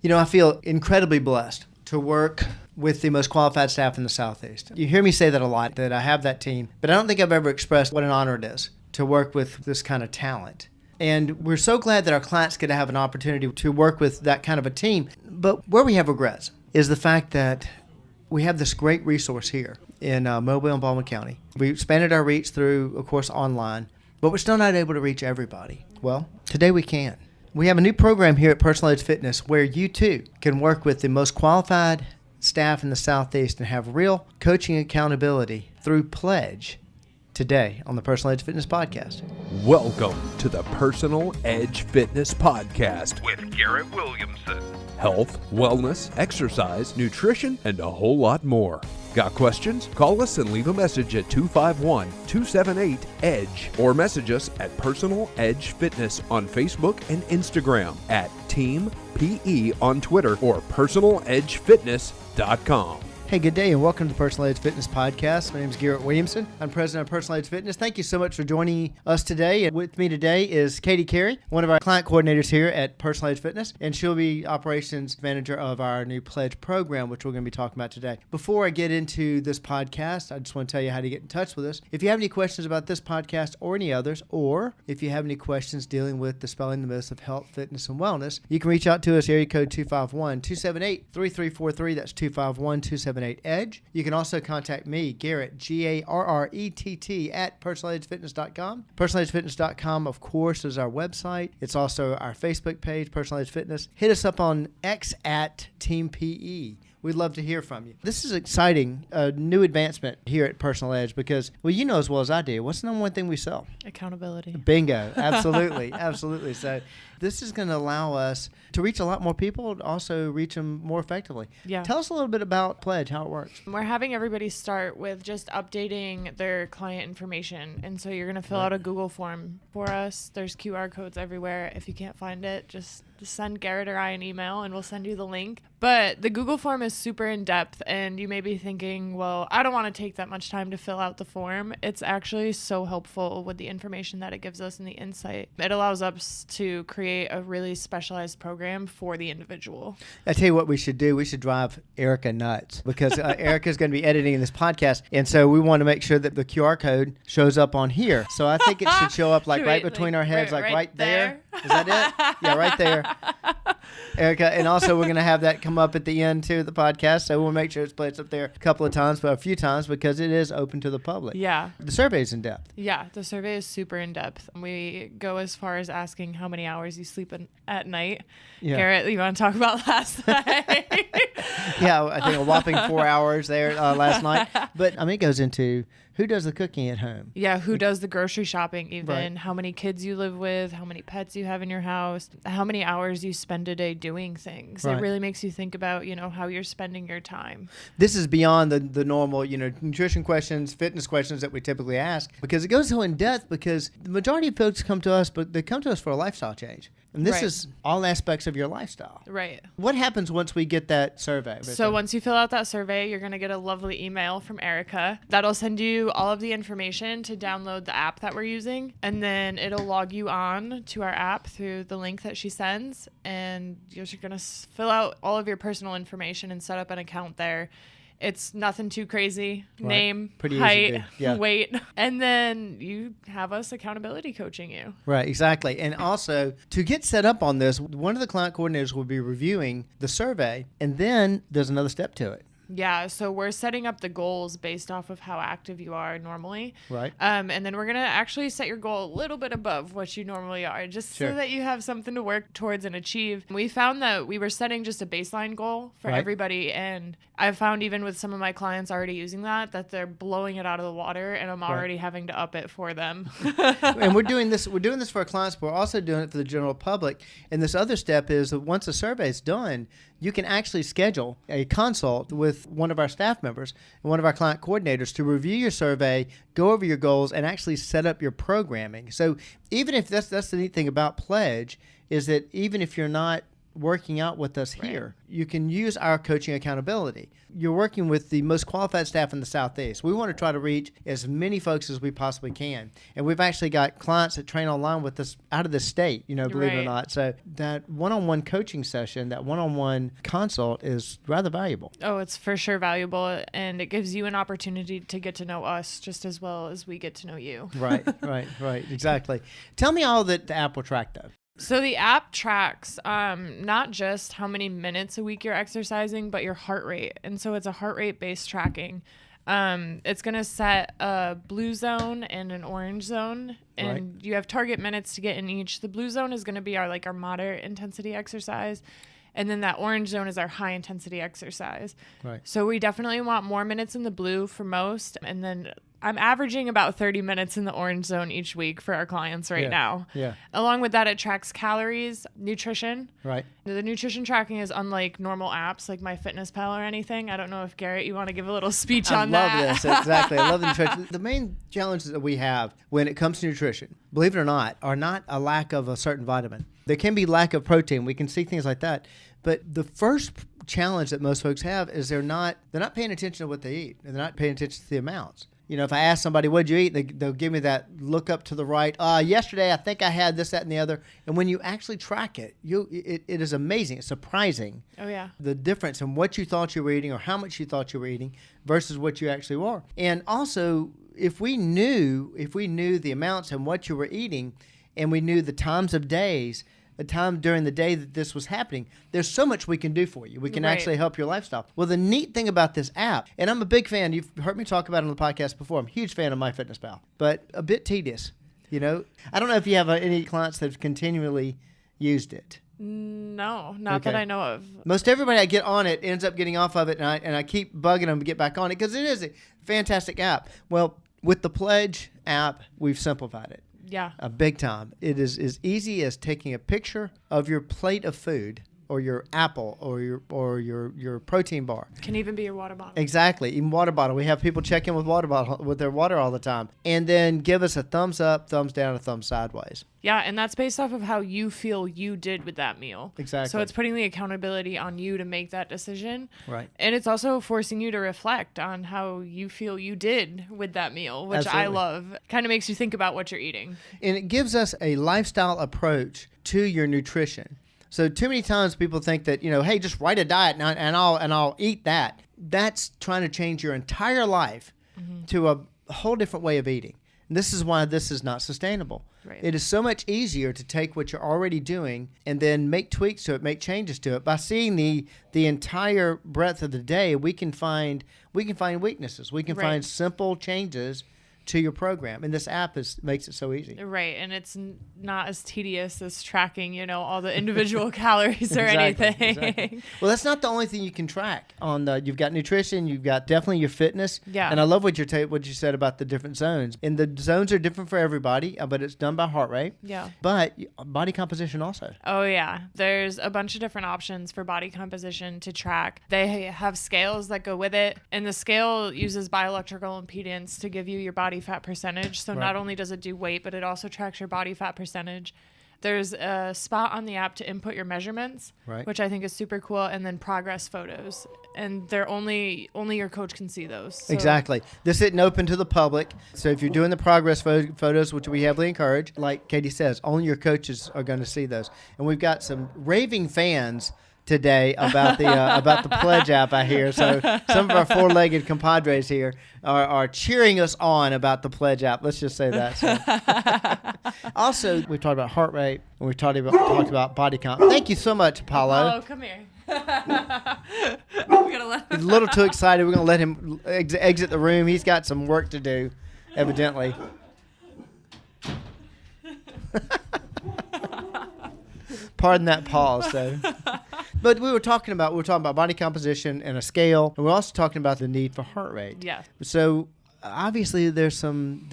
You know, I feel incredibly blessed to work with the most qualified staff in the Southeast. You hear me say that a lot, that I have that team, but I don't think I've ever expressed what an honor it is to work with this kind of talent. And we're so glad that our clients get to have an opportunity to work with that kind of a team. But where we have regrets is the fact that we have this great resource here in Mobile and Baldwin County. We expanded our reach through, of course, online, but we're still not able to reach everybody. Well, today we can. We have a new program here at PlEdge Fitness where you too can work with the most qualified staff in the Southeast and have real coaching accountability through PlEdge today on the PlEdge Fitness Podcast. Welcome to the PlEdge Fitness Podcast with Garrett Williamson. Health, wellness, exercise, nutrition, and a whole lot more. Got questions? Call us and leave a message at 251-278-EDGE or message us at PlEdge Fitness on Facebook and Instagram, at Team PE on Twitter, or PlEdgeFitness.com. Hey, good day and welcome to the PlEdge Fitness Podcast. My name is Garrett Williamson. I'm president of PlEdge Fitness. Thank you so much for joining us today. And with me today is Katie Carey, one of our client coordinators here at PlEdge Fitness, and she'll be operations manager of our new PlEdge program, which we're going to be talking about today. Before I get into this podcast, I just want to tell you how to get in touch with us. If you have any questions about this podcast or any others, or if you have any questions dealing with dispelling the myths of health, fitness, and wellness, you can reach out to us, area code 251-278-3343. That's 251-278-EDGE. You can also contact me, Garrett, Garrett, at PlEdgeFitness.com. PlEdgeFitness.com, of course, is our website. It's also our Facebook page, PlEdge Fitness. Hit us up on X at Team PE. We'd love to hear from you. This is exciting, a new advancement here at PlEdge because, well, you know as well as I do, what's the number one thing we sell? Accountability. Bingo. Absolutely. Absolutely. So this is going to allow us to reach a lot more people, also reach them more effectively. Yeah. Tell us a little bit about PlEdge, how it works. We're having everybody start with just updating their client information. And so you're going to fill out a Google form for us. There's QR codes everywhere. If you can't find it, just send Garrett or I an email and we'll send you the link. But the Google form is super in-depth, and you may be thinking, well, I don't want to take that much time to fill out the form. It's actually so helpful with the information that it gives us and the insight. It allows us to create a really specialized program for the individual. I tell you what we should do. We should drive Erica nuts because Erica's going to be editing this podcast, and so we want to make sure that the QR code shows up on here. So I think it should show up like right between our heads, like right there. Is that it? Yeah, right there. Erica, and also we're going to have that come up at the end too of the podcast, so we'll make sure it's placed up there a couple of times, but a few times because it is open to the public. Yeah. The survey is in depth. Yeah, the survey is super in depth. We go as far as asking how many hours you sleep at night. Yeah. Garrett, you want to talk about last night? Yeah, I think a whopping 4 hours there last night. But I mean, it goes into who does the cooking at home? Yeah, who does the grocery shopping even, right. How many kids you live with, how many pets you have in your house, how many hours you spend a day doing things. Right. It really makes you think about, how you're spending your time. This is beyond the normal, nutrition questions, fitness questions that we typically ask, because it goes so in depth because the majority of folks come to us, but they come to us for a lifestyle change. And this is all aspects of your lifestyle. Right. What happens once we get that survey? So once you fill out that survey, you're going to get a lovely email from Erica. That'll send you all of the information to download the app that we're using. And then it'll log you on to our app through the link that she sends. And you're going to fill out all of your personal information and set up an account there. It's nothing too crazy. Right. Name, pretty height, weight. And then you have us accountability coaching you. Right, exactly. And also, to get set up on this, one of the client coordinators will be reviewing the survey, and then there's another step to it. Yeah, so we're setting up the goals based off of how active you are normally. Right. And then we're going to actually set your goal a little bit above what you normally are, just so that you have something to work towards and achieve. We found that we were setting just a baseline goal for everybody, and I've found even with some of my clients already using that they're blowing it out of the water, and I'm already having to up it for them. And we're doing this for our clients, but we're also doing it for the general public. And this other step is that once the survey is done, you can actually schedule a consult with one of our staff members and one of our client coordinators to review your survey, go over your goals, and actually set up your programming. So even if that's the neat thing about PlEdge is that even if you're not working out with us here, you can use our coaching accountability. You're working with the most qualified staff in the Southeast. We want to try to reach as many folks as we possibly can. And we've actually got clients that train online with us out of the state, believe it or not. So that one-on-one coaching session, that one-on-one consult is rather valuable. Oh, it's for sure valuable. And it gives you an opportunity to get to know us just as well as we get to know you. Right. Exactly. Tell me all that the app will track, though. So the app tracks not just how many minutes a week you're exercising, but your heart rate. And so it's a heart rate based tracking. It's going to set a blue zone and an orange zone, and you have target minutes to get in each. The blue zone is going to be our moderate intensity exercise. And then that orange zone is our high intensity exercise. Right. So we definitely want more minutes in the blue for most. And then I'm averaging about 30 minutes in the orange zone each week for our clients now. Yeah. Along with that, it tracks calories, nutrition. Right. The nutrition tracking is unlike normal apps like MyFitnessPal or anything. I don't know if, Garrett, you want to give a little speech on that. I love this. Exactly. I love the nutrition. The main challenges that we have when it comes to nutrition, believe it or not, are not a lack of a certain vitamin. There can be lack of protein. We can see things like that. But the first challenge that most folks have is they're not paying attention to what they eat. And they're not paying attention to the amounts. If I ask somebody, what'd you eat? They'll give me that look up to the right. Yesterday, I think I had this, that, and the other. And when you actually track it, it is amazing. It's surprising. Oh, yeah. The difference in what you thought you were eating or how much you thought you were eating versus what you actually were. And also, if we knew the amounts and what you were eating, and we knew the times of days, the time during the day that this was happening, there's so much we can do for you. We can actually help your lifestyle. Well, the neat thing about this app, and I'm a big fan, you've heard me talk about it on the podcast before, I'm a huge fan of MyFitnessPal, but a bit tedious. I don't know if you have any clients that have continually used it. No, not that I know of. Most everybody I get on it ends up getting off of it, and I keep bugging them to get back on it because it is a fantastic app. Well, with the PlEdge app, we've simplified it. Yeah. A big time. It is as easy as taking a picture of your plate of food or your apple or your protein bar. Can even be your water bottle. Exactly. Even water bottle. We have people check in with their water all the time. And then give us a thumbs up, thumbs down, a thumbs sideways. Yeah, and that's based off of how you feel you did with that meal. Exactly. So it's putting the accountability on you to make that decision. Right. And it's also forcing you to reflect on how you feel you did with that meal, which Absolutely. I love. Kind of makes you think about what you're eating. And it gives us a lifestyle approach to your nutrition. So too many times people think that, hey, just write a diet and I'll eat that. That's trying to change your entire life to a whole different way of eating. And this is why this is not sustainable. Right. It is so much easier to take what you're already doing and then make tweaks to it, make changes to it. By seeing the entire breadth of the day, we can find weaknesses. We can find simple changes to your program, and this app makes it so easy. Right, and it's not as tedious as tracking, all the individual calories or anything. Exactly. Well, that's not the only thing you can track. You've got nutrition, you've got definitely your fitness. Yeah. And I love what you said about the different zones. And the zones are different for everybody, but it's done by heart rate. Yeah. But body composition also. Oh, yeah. There's a bunch of different options for body composition to track. They have scales that go with it, and the scale uses bioelectrical impedance to give you your body fat percentage. So not only does it do weight, but it also tracks your body fat percentage. There's a spot on the app to input your measurements, which I think is super cool, and then progress photos. And they're only your coach can see those. So. Exactly. This isn't open to the public. So if you're doing the progress photos, which we heavily encourage, like Katie says, only your coaches are going to see those. And we've got some raving fans today about the PlEdge app, I hear. So some of our four-legged compadres here are cheering us on about the PlEdge app. Let's just say that. So. Also, we talked about heart rate, and we talked about body comp. Thank you so much, Apollo. Oh, come here. He's a little too excited. We're going to let him exit the room. He's got some work to do, evidently. Pardon that pause, though. But we were talking about body composition and a scale, and we're also talking about the need for heart rate. Yeah. So obviously there's some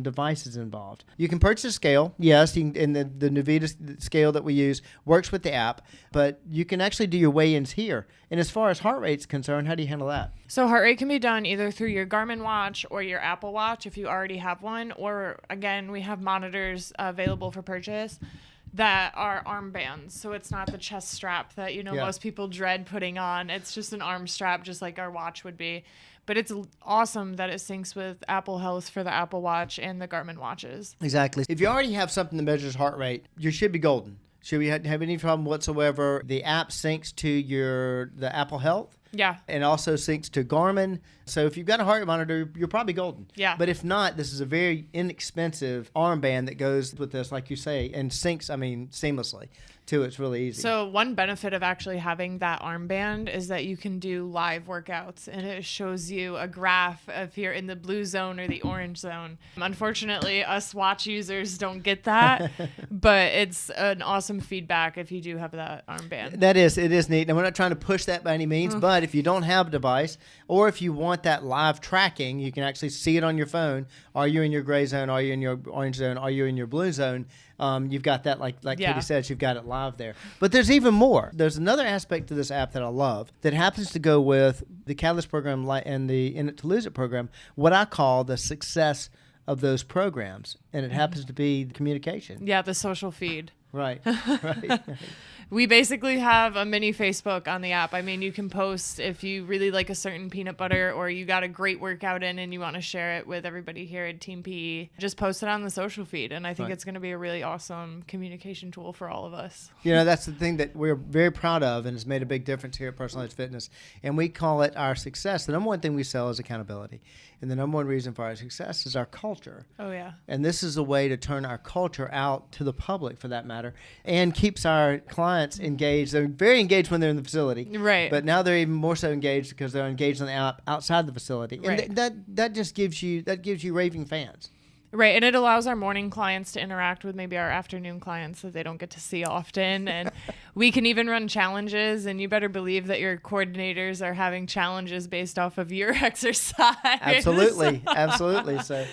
devices involved. You can purchase a scale, yes, and the Nuvita scale that we use works with the app, but you can actually do your weigh-ins here. And as far as heart rate's concerned, how do you handle that? So heart rate can be done either through your Garmin watch or your Apple Watch if you already have one, or again, we have monitors available for purchase. that are armbands. So it's not the chest strap that, Yeah. most people dread putting on. It's just an arm strap, just like our watch would be. But it's awesome that it syncs with Apple Health for the Apple Watch and the Garmin watches. Exactly. If you already have something that measures heart rate, you should be golden. Should we have any problem whatsoever? The app syncs to the Apple Health. Yeah. And also syncs to Garmin. So if you've got a heart rate monitor, you're probably golden. Yeah. But if not, this is a very inexpensive armband that goes with this, like you say, and syncs, seamlessly too. It's really easy. So one benefit of actually having that armband is that you can do live workouts, and it shows you a graph if you're in the blue zone or the orange zone. Unfortunately, us watch users don't get that, but it's an awesome feedback if you do have that armband. It is neat. And we're not trying to push that by any means, but if you don't have a device, or if you want that live tracking, you can actually see it on your phone. Are you in your gray zone? Are you in your orange zone? Are you in your blue zone? You've got that, like Katie said, you've got it live there. But there's even more. There's another aspect to this app that I love that happens to go with the Catalyst program and the In It to Lose It program, what I call the success of those programs. And it happens to be communication. Yeah, the social feed. Right. We basically have a mini Facebook on the app. You can post if you really like a certain peanut butter or you got a great workout in and you want to share it with everybody here at Team PE. Just post it on the social feed. And I think it's going to be a really awesome communication tool for all of us. That's the thing that we're very proud of and has made a big difference here at Personalized Fitness. And we call it our success. The number one thing we sell is accountability. And the number one reason for our success is our culture. Oh, yeah. And this is a way to turn our culture out to the public, for that matter, and keeps our clients engaged. They're very engaged when they're in the facility. Right. But now they're even more so engaged because they're engaged on the app outside the facility. And Right. that just gives you raving fans. Right, and it allows our morning clients to interact with maybe our afternoon clients that they don't get to see often. And we can even run challenges, and you better believe that your coordinators are having challenges based off of your exercise. Absolutely. So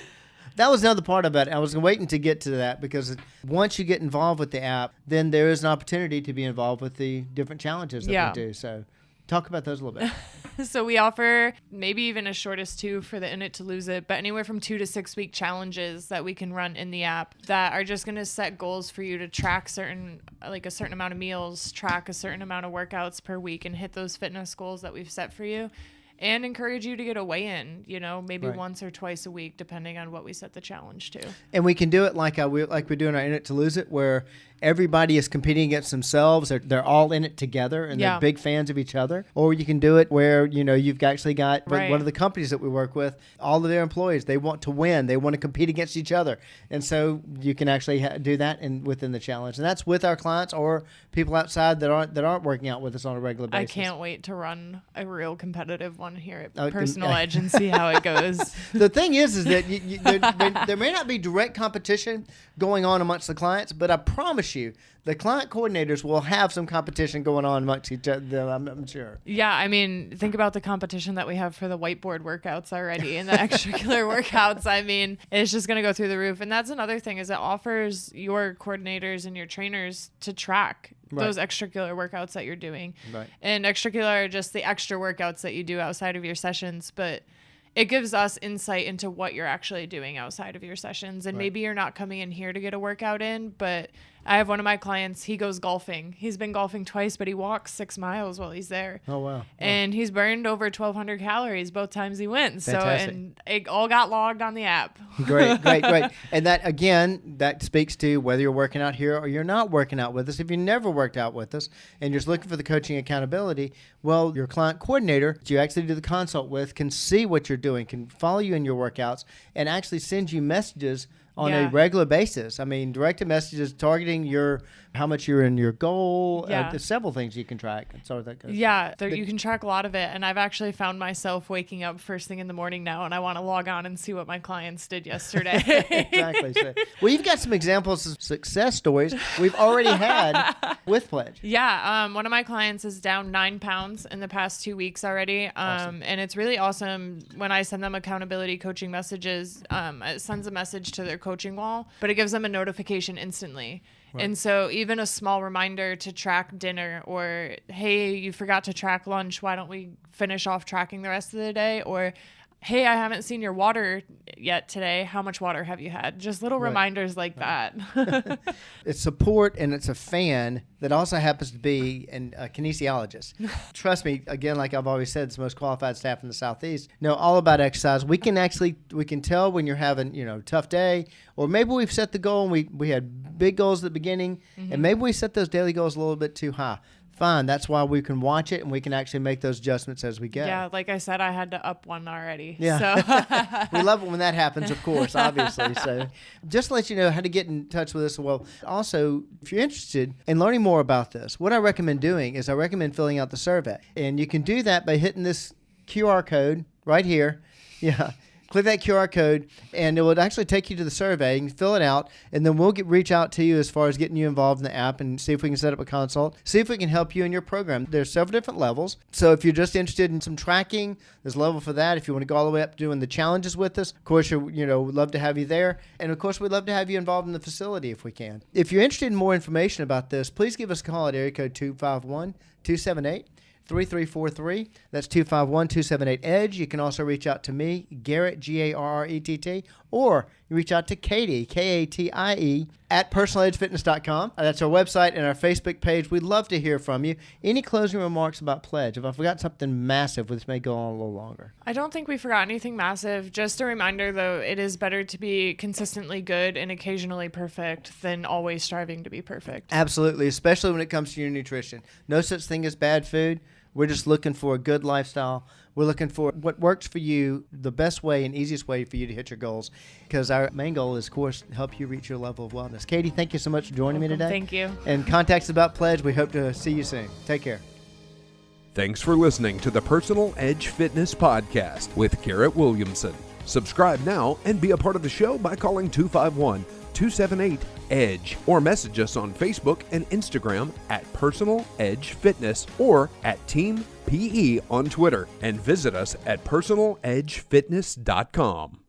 that was another part of it. I was waiting to get to that because once you get involved with the app, then there is an opportunity to be involved with the different challenges that we do. So talk about those a little bit. So we offer maybe even as short as 2 for the In It to Lose It, but anywhere from 2 to 6 week challenges that we can run in the app that are just going to set goals for you to track a certain amount of meals, track a certain amount of workouts per week, and hit those fitness goals that we've set for you. And encourage you to get a weigh-in, maybe once or twice a week, depending on what we set the challenge to. And we can do it like we do in our In It to Lose It, where everybody is competing against themselves. They're all in it together, and they're big fans of each other. Or you can do it where, you've actually got one of the companies that we work with, all of their employees, they want to win. They want to compete against each other. And so you can actually do that within the challenge. And that's with our clients or people outside that aren't working out with us on a regular basis. I can't wait to run a real competitive one here at Personal Edge and see how it goes. The thing is that there may not be direct competition going on amongst the clients, but I promise you, the client coordinators will have some competition going on amongst each other, I'm sure. Yeah, think about the competition that we have for the whiteboard workouts already and the extracurricular workouts. It's just going to go through the roof. And that's another thing is it offers your coordinators and your trainers to track those extracurricular workouts that you're doing. Right. And extracurricular are just the extra workouts that you do outside of your sessions, but it gives us insight into what you're actually doing outside of your sessions. And maybe you're not coming in here to get a workout in, but I have one of my clients, he goes golfing. He's been golfing twice, but he walks 6 miles while he's there. Oh, wow. And he's burned over 1,200 calories both times he went. Fantastic. So, and it all got logged on the app. Great. And that, again, that speaks to whether you're working out here or you're not working out with us. If you never worked out with us and you're just looking for the coaching accountability, well, your client coordinator that you actually do the consult with can see what you're doing, can follow you in your workouts, and actually send you messages on a regular basis. Directed messages targeting how much you're in your goal. There's several things you can track. And so that goes. Yeah, you can track a lot of it. And I've actually found myself waking up first thing in the morning now, and I want to log on and see what my clients did yesterday. Exactly. So, well, you've got some examples of success stories we've already had with PlEdge. Yeah. One of my clients is down 9 pounds in the past 2 weeks already. Awesome. And it's really awesome when I send them accountability coaching messages. It sends a message to their coaching wall, but it gives them a notification instantly. Right. And so even a small reminder to track dinner, or, hey, you forgot to track lunch, why don't we finish off tracking the rest of the day? Or hey, I haven't seen your water yet today. How much water have you had? Just little reminders like that. It's support, and it's a fan that also happens to be a kinesiologist. Trust me, again, like I've always said, it's the most qualified staff in the Southeast. Know all about exercise. We can tell when you're having, a tough day, or maybe we've set the goal and we had big goals at the beginning, and maybe we set those daily goals a little bit too high. Fine. That's why we can watch it and we can actually make those adjustments as we go. Yeah, like I said, I had to up one already. Yeah. So. We love it when that happens, of course, obviously. So just to let you know how to get in touch with us. Well, also, if you're interested in learning more about this, what I recommend doing is I recommend filling out the survey. And you can do that by hitting this QR code right here. Yeah. Click that QR code, and it will actually take you to the survey. You can fill it out, and then we'll reach out to you as far as getting you involved in the app and see if we can set up a consult, see if we can help you in your program. There's several different levels. So if you're just interested in some tracking, there's a level for that. If you want to go all the way up to doing the challenges with us, of course, we'd love to have you there. And, of course, we'd love to have you involved in the facility if we can. If you're interested in more information about this, please give us a call at area code 251-278-3343. That's 251-278-EDGE. You can also reach out to me, Garrett, Garrett, or you reach out to Katie, Katie, at personaledgefitness.com. That's our website and our Facebook page. We'd love to hear from you. Any closing remarks about PlEdge? If I forgot something massive, this may go on a little longer. I don't think we forgot anything massive. Just a reminder, though, it is better to be consistently good and occasionally perfect than always striving to be perfect. Absolutely, especially when it comes to your nutrition. No such thing as bad food. We're just looking for a good lifestyle. We're looking for what works for you, the best way and easiest way for you to hit your goals, because our main goal is, of course, to help you reach your level of wellness. Katie, thank you so much for joining me today. Thank you. And contact us about PlEdge. We hope to see you soon. Take care. Thanks for listening to the Personal Edge Fitness Podcast with Garrett Williamson. Subscribe now and be a part of the show by calling 251-278-EDGE or message us on Facebook and Instagram at Personal Edge Fitness or at Team PE on Twitter, and visit us at personaledgefitness.com.